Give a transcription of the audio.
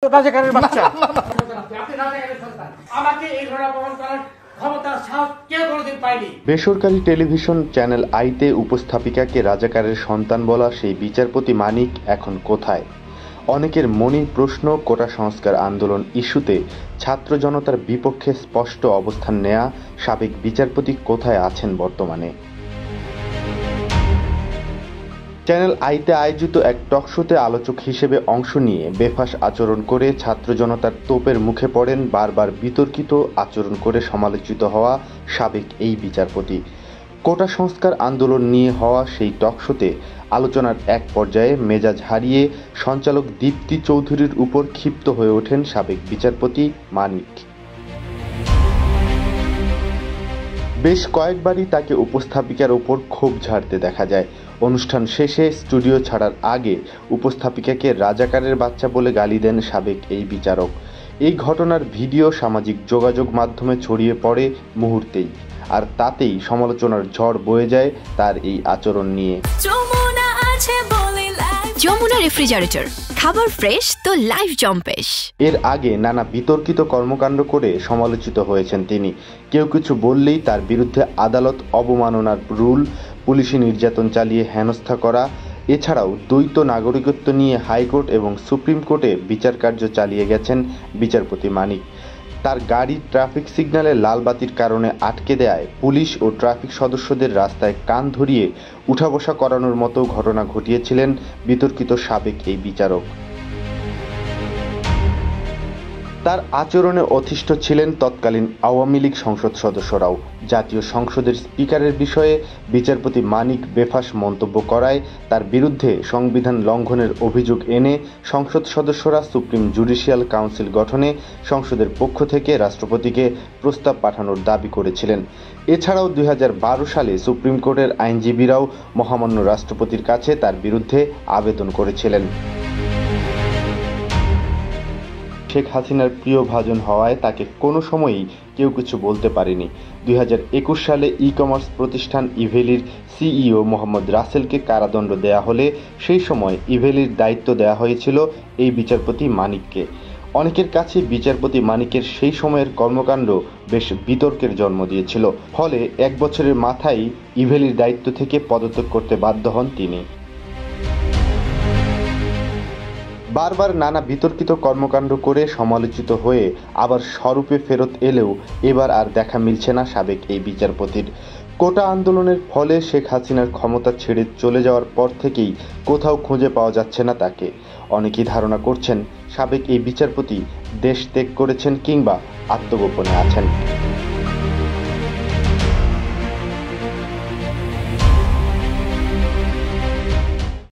রাজাকারের বাচ্চা আপনি রাজাকারের সন্তান আমাকে এই ঘটনা প্রমাণ করার ক্ষমতা সাহস কেউ কোনোদিন পায়নি। বেসরকারি টেলিভিশন চ্যানেল আইতে উপস্থাপিকাকে রাজাকারের সন্তান বলা সেই বিচারপতি মানিক এখন কোথায়? অনেকের মনে প্রশ্ন, কোটা সংস্কার আন্দোলন ইস্যুতে ছাত্র জনতার বিপক্ষে স্পষ্ট অবস্থান নেয়া সাবেক বিচারপতি কোথায় আছেন বর্তমানে? চ্যানেল আইতে আয়োজিত এক টকশোতে আলোচক হিসেবে অংশ নিয়ে বেফাঁস আচরণ করে ছাত্র জনতার তোপের মুখে পড়েন বারবার বিতর্কিত আচরণ করে সমালোচিত হওয়া সাবেক এই বিচারপতি। কোটা সংস্কার আন্দোলন নিয়ে হওয়া সেই টকশোতে আলোচনার এক পর্যায়ে মেজাজ হারিয়ে সঞ্চালক দীপ্তি চৌধুরীর উপর ক্ষিপ্ত হয়ে ওঠেন সাবেক বিচারপতি মানিক। বেশ কয়েকবারই তাকে উপস্থাপিকার ওপর ক্ষোভ ঝাড়তে দেখা যায়। অনুষ্ঠান শেষে স্টুডিও ছাড়ার আগে উপস্থাপিকাকে রাজাকারের বাচ্চা বলে গালি দেন সাবেক এই বিচারক। এই ঘটনার ভিডিও সামাজিক যোগাযোগ মাধ্যমে ছড়িয়ে পড়ে মুহূর্তেই, আর তাতেই সমালোচনার ঝড় বয়ে যায় তার এই আচরণ নিয়ে। যমুনা রেফ্রিজারেটর, খাবার ফ্রেশ তো লাইফ জম্পেশ। এর আগে নানা বিতর্কিত কর্মকাণ্ড করে সমালোচিত হয়েছেন তিনি। কেউ কিছু বললেই তার বিরুদ্ধে আদালত অবমাননার রুল, পুলিশি নির্যাতন চালিয়ে হেনস্থা করা, এছাড়াও দ্বৈত নাগরিকত্ব নিয়ে হাইকোর্ট এবং সুপ্রিম কোর্টে বিচার কার্য চালিয়ে গেছেন বিচারপতি মানিক। তার গাড়ি ট্রাফিক সিগন্যালে লাল বাতির কারণে আটকে দেয়ায় পুলিশ ও ট্রাফিক সদস্যদের রাস্তায় কান ধরিয়ে উঠা বসা করানোর মতো ঘটনা ঘটিয়েছিলেন বিতর্কিত সাবেক এই বিচারক। তার আচরণে অতিষ্ঠ ছিলেন তৎকালীন আওয়ামী লীগ সংসদ সদস্যরাও। জাতীয় সংসদের স্পিকারের বিষয়ে বিচারপতি মানিক বেফাঁস মন্তব্য করায় তার বিরুদ্ধে সংবিধান লঙ্ঘনের অভিযোগ এনে সংসদ সদস্যরা সুপ্রিম জুডিশিয়াল কাউন্সিল গঠনে সংসদের পক্ষ থেকে রাষ্ট্রপতিকে প্রস্তাব পাঠানোর দাবি করেছিলেন। এছাড়াও 2012 সালে সুপ্রিম কোর্টের আইনজীবীরাও মহামান্য রাষ্ট্রপতির কাছে তার বিরুদ্ধে আবেদন করেছিলেন। শেখ হাসিনার প্রিয় ভাজন হওয়ায় তাকে কোনো সময়ই কেউ কিছু বলতে পারেনি। 2021 সালে ই-কমার্স প্রতিষ্ঠান ইভেলির সিইও মোহাম্মদ রাসেলকে কারাদণ্ড দেয়া হলে সেই সময় ইভেলির দায়িত্ব দেয়া হয়েছিল এই বিচারপতি মানিককে। অনেকের কাছে বিচারপতি মানিকের সেই সময়ের কর্মকাণ্ড বেশ বিতর্কের জন্ম দিয়েছিল। ফলে 1 বছরের মাথায় ইভেলির দায়িত্ব থেকে পদত্যাগ করতে বাধ্য হন তিনি। বারবার নানা বিতর্কিত কর্মকাণ্ড করে সমালোচিত হয়ে আবার স্বরূপে ফেরত এলেও এবার আর দেখা মিলছে না সাবেক এই বিচারপতির। কোটা আন্দোলনের ফলে শেখ হাসিনার ক্ষমতা ছেড়ে চলে যাওয়ার পর থেকেই কোথাও খুঁজে পাওয়া যাচ্ছে না তাকে। অনেকেই ধারণা করছেন সাবেক এই বিচারপতি দেশ ত্যাগ করেছেন কিংবা আত্মগোপনে আছেন।